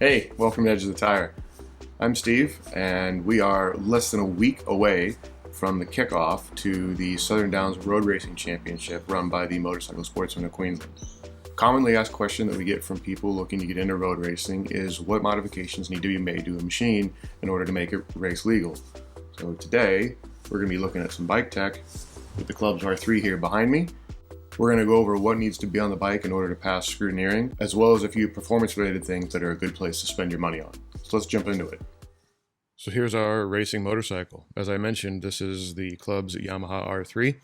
Hey, welcome to Edge of the Tire. I'm Steve, and we are less than a week away from the kickoff to the Southern Downs Road Racing Championship run by the Motorcycle Sportsmen of Queensland. Commonly asked question that we get from people looking to get into road racing is what modifications need to be made to a machine in order to make it race legal. So today, we're going to be looking at some bike tech with the Clubs R3 here behind me. We're going to go over what needs to be on the bike in order to pass scrutineering, as well as a few performance-related things that are a good place to spend your money on. So let's jump into it. So here's our racing motorcycle. As I mentioned, this is the Club's Yamaha R3.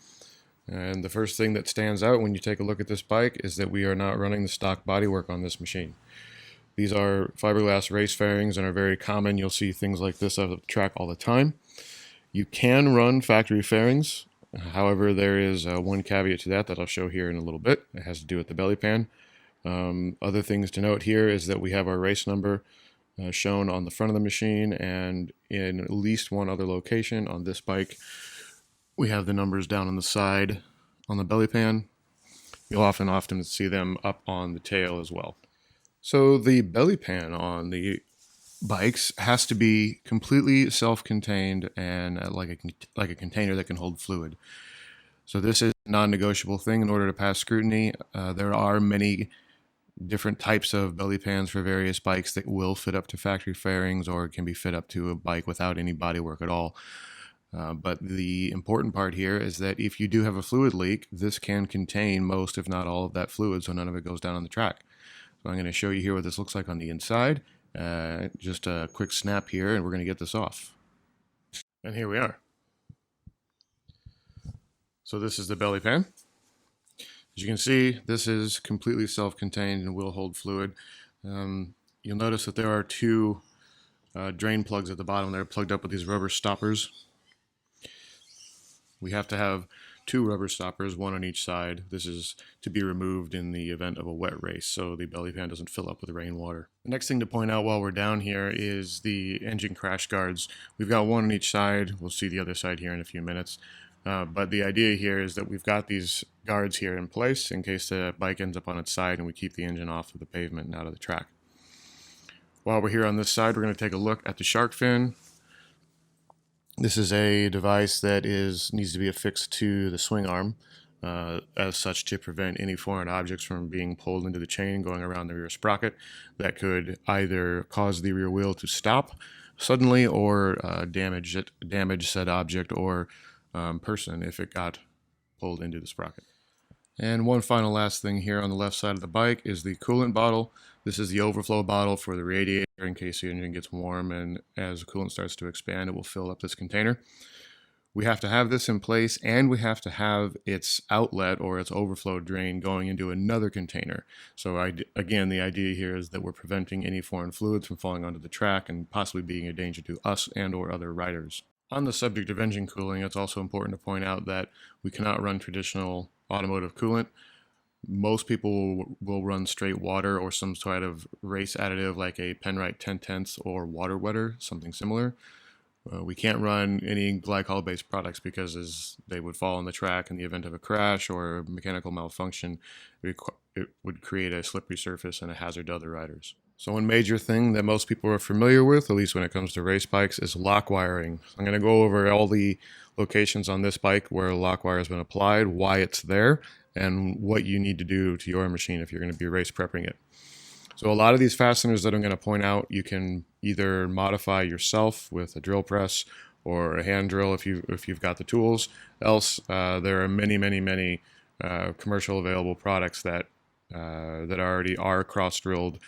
And the first thing that stands out when you take a look at this bike is that we are not running the stock bodywork on this machine. These are fiberglass race fairings and are very common. You'll see things like this out of the track all the time. You can run factory fairings. However, there is one caveat to that I'll show here in a little bit. It has to do with the belly pan. Other things to note here is that we have our race number shown on the front of the machine, and in at least one other location on this bike, we have the numbers down on the side on the belly pan. You'll often see them up on the tail as well. So the belly pan on the bikes has to be completely self-contained and like a container that can hold fluid. So this is a non-negotiable thing in order to pass scrutiny. There are many different types of belly pans for various bikes that will fit up to factory fairings or can be fit up to a bike without any bodywork at all. But the important part here is that if you do have a fluid leak, this can contain most, if not all, of that fluid, so none of it goes down on the track. So I'm going to show you here what this looks like on the inside. Just a quick snap here, and we're going to get this off. And here we are. So this is the belly pan. As you can see, this is completely self-contained and will hold fluid. You'll notice that there are two drain plugs at the bottom. They're plugged up with these rubber stoppers. We have to have two rubber stoppers, one on each side. This is to be removed in the event of a wet race, so the belly pan doesn't fill up with rainwater. The next thing to point out while we're down here is the engine crash guards. We've got one on each side. We'll see the other side here in a few minutes. But the idea here is that we've got these guards here in place in case the bike ends up on its side and we keep the engine off of the pavement and out of the track. While we're here on this side, we're going to take a look at the shark fin. This is a device that needs to be affixed to the swing arm as such to prevent any foreign objects from being pulled into the chain going around the rear sprocket that could either cause the rear wheel to stop suddenly or damage said object or person if it got pulled into the sprocket. And one final last thing here on the left side of the bike is the coolant bottle. This is the overflow bottle for the radiator in case the engine gets warm, and as the coolant starts to expand, it will fill up this container. We have to have this in place, and we have to have its outlet or its overflow drain going into another container. So again, the idea here is that we're preventing any foreign fluids from falling onto the track and possibly being a danger to us and or other riders. On the subject of engine cooling, it's also important to point out that we cannot run traditional automotive coolant. Most people will run straight water or some sort of race additive like a Penrite 10/10 or water wetter, something similar. We can't run any glycol-based products because they would fall on the track in the event of a crash or a mechanical malfunction. It would create a slippery surface and a hazard to other riders. So one major thing that most people are familiar with, at least when it comes to race bikes, is lock wiring. I'm going to go over all the locations on this bike where lock wire has been applied, why it's there, and what you need to do to your machine if you're going to be race prepping it. So a lot of these fasteners that I'm going to point out, you can either modify yourself with a drill press or a hand drill if you've got the tools. Else, there are many commercial available products that already are cross drilled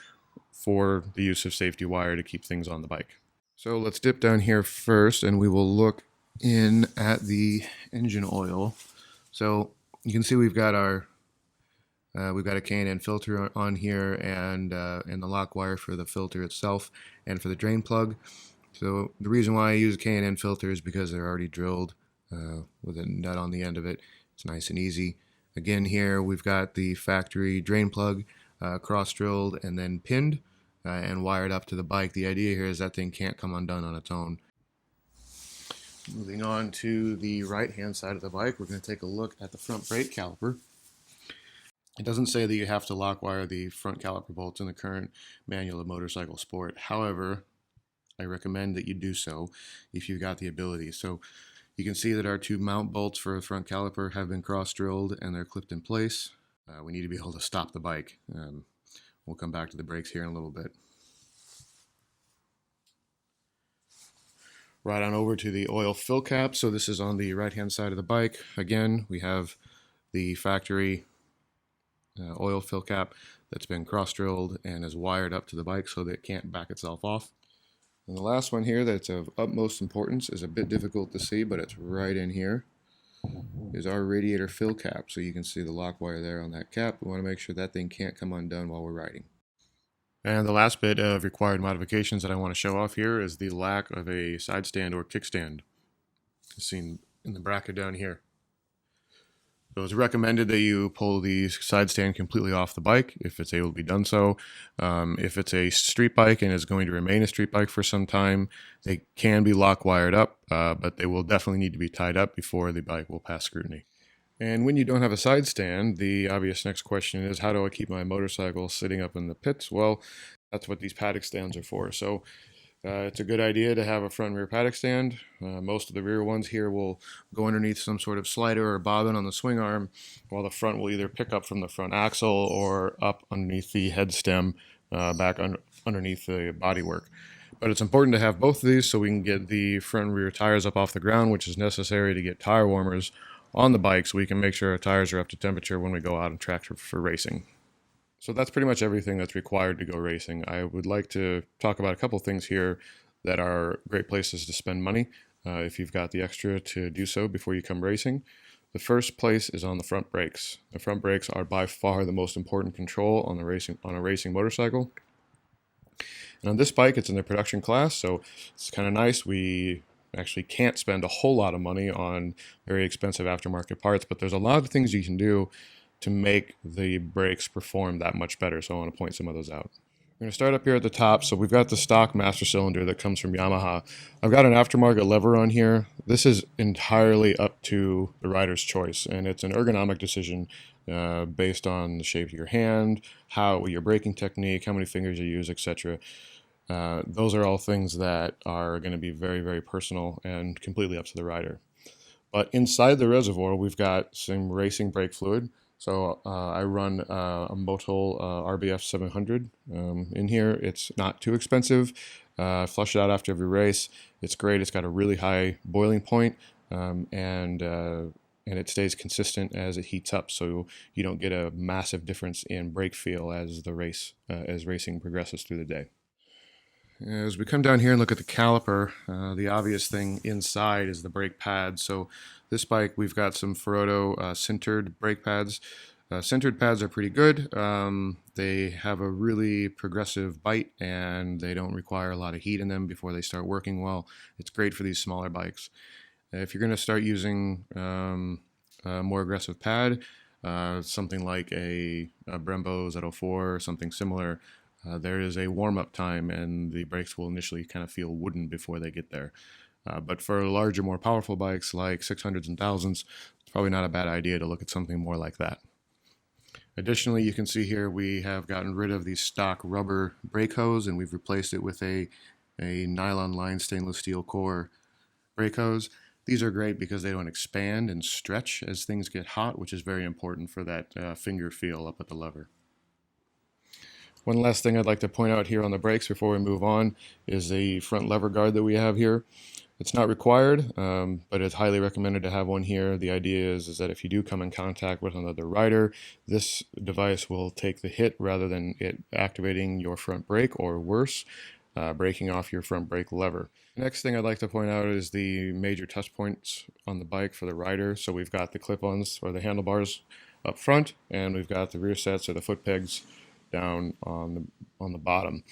for the use of safety wire to keep things on the bike. So let's dip down here first, and we will look in at the engine oil. So you can see we've got a K&N filter on here, and the lock wire for the filter itself and for the drain plug. So the reason why I use a K&N filter is because they're already drilled with a nut on the end of it. It's nice and easy. Again, here we've got the factory drain plug cross drilled and then pinned and wired up to the bike. The idea here is that thing can't come undone on its own. Moving on to the right hand side of the bike, we're going to take a look at the front brake caliper. It doesn't say that you have to lock wire the front caliper bolts in the current manual of motorcycle sport. However, I recommend that you do so if you've got the ability. So you can see that our two mount bolts for the front caliper have been cross drilled and they're clipped in place. We need to be able to stop the bike. We'll come back to the brakes here in a little bit. Right on over to the oil fill cap. So this is on the right hand side of the bike. Again, we have the factory oil fill cap that's been cross drilled and is wired up to the bike so that it can't back itself off. And the last one here that's of utmost importance is a bit difficult to see, but it's right in here, is our radiator fill cap. So you can see the lock wire there on that cap. We want to make sure that thing can't come undone while we're riding. And the last bit of required modifications that I want to show off here is the lack of a side stand or kickstand. As seen in the bracket down here. So it's recommended that you pull the side stand completely off the bike if it's able to be done so. If it's a street bike and is going to remain a street bike for some time, they can be lock wired up, but they will definitely need to be tied up before the bike will pass scrutiny. And when you don't have a side stand, the obvious next question is, how do I keep my motorcycle sitting up in the pits? Well, that's what these paddock stands are for. So it's a good idea to have a front and rear paddock stand. Most of the rear ones here will go underneath some sort of slider or bobbin on the swing arm, while the front will either pick up from the front axle or up underneath the head stem, underneath the bodywork. But it's important to have both of these so we can get the front and rear tires up off the ground, which is necessary to get tire warmers on the bike so we can make sure our tires are up to temperature when we go out on track for racing. So that's pretty much everything that's required to go racing. I would like to talk about a couple things here that are great places to spend money if you've got the extra to do so before you come racing. The first place is on the front brakes. The front brakes are by far the most important control on a racing motorcycle. And on this bike, it's in the production class, so it's kind of nice. We actually can't spend a whole lot of money on very expensive aftermarket parts, but there's a lot of things you can do to make the brakes perform that much better. So I want to point some of those out. We're going to start up here at the top. So we've got the stock master cylinder that comes from Yamaha. I've got an aftermarket lever on here. This is entirely up to the rider's choice, and it's an ergonomic decision based on the shape of your hand, how your braking technique, how many fingers you use, etc. Those are all things that are going to be very, very personal and completely up to the rider. But inside the reservoir, we've got some racing brake fluid. So I run a Motul RBF 700 in here. It's not too expensive. Flush it out after every race. It's great. It's got a really high boiling point, and it stays consistent as it heats up, so you don't get a massive difference in brake feel as as racing progresses through the day. As we come down here and look at the caliper, the obvious thing inside is the brake pads. So this bike, we've got some Ferodo sintered brake pads. Sintered pads are pretty good. They have a really progressive bite and they don't require a lot of heat in them before they start working well. It's great for these smaller bikes. If you're going to start using a more aggressive pad, something like a Brembo Z04 or something similar, there is a warm-up time and the brakes will initially kind of feel wooden before they get there. But for larger, more powerful bikes like 600s and 1000s, it's probably not a bad idea to look at something more like that. Additionally, you can see here we have gotten rid of the stock rubber brake hose and we've replaced it with a nylon lined stainless steel core brake hose. These are great because they don't expand and stretch as things get hot, which is very important for that finger feel up at the lever. One last thing I'd like to point out here on the brakes before we move on is the front lever guard that we have here. It's not required, but it's highly recommended to have one here. The idea is that if you do come in contact with another rider, this device will take the hit rather than it activating your front brake or worse, breaking off your front brake lever. The next thing I'd like to point out is the major touch points on the bike for the rider. So we've got the clip-ons or the handlebars up front, and we've got the rear sets or the foot pegs down on the bottom.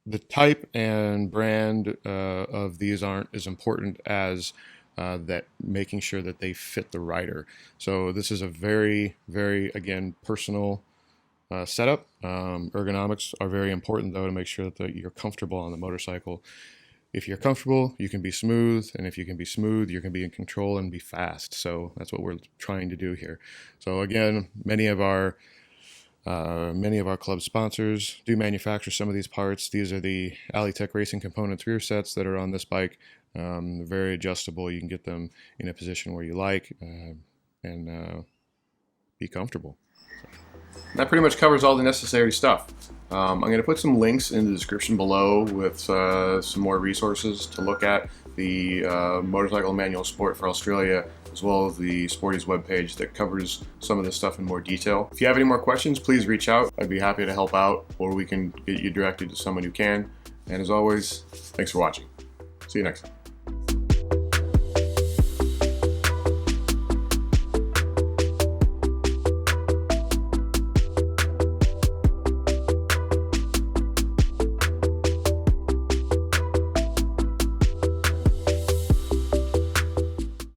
The type and brand of these aren't as important as that making sure that they fit the rider. So this is a very, very, again, personal setup. Ergonomics are very important though to make sure that you're comfortable on the motorcycle. if you're comfortable, you can be smooth, and if you can be smooth, you can be in control and be fast. So that's what we're trying to do here. So again, many of our club sponsors do manufacture some of these parts. These are the Alitech Racing Components rear sets that are on this bike. They're very adjustable. You can get them in a position where you like and be comfortable. That pretty much covers all the necessary stuff. I'm going to put some links in the description below with some more resources to look at. The Motorcycle Manual Sport for Australia, as well as the Sporty's webpage that covers some of this stuff in more detail. If you have any more questions, please reach out. I'd be happy to help out, or we can get you directed to someone who can. And as always, thanks for watching. See you next time.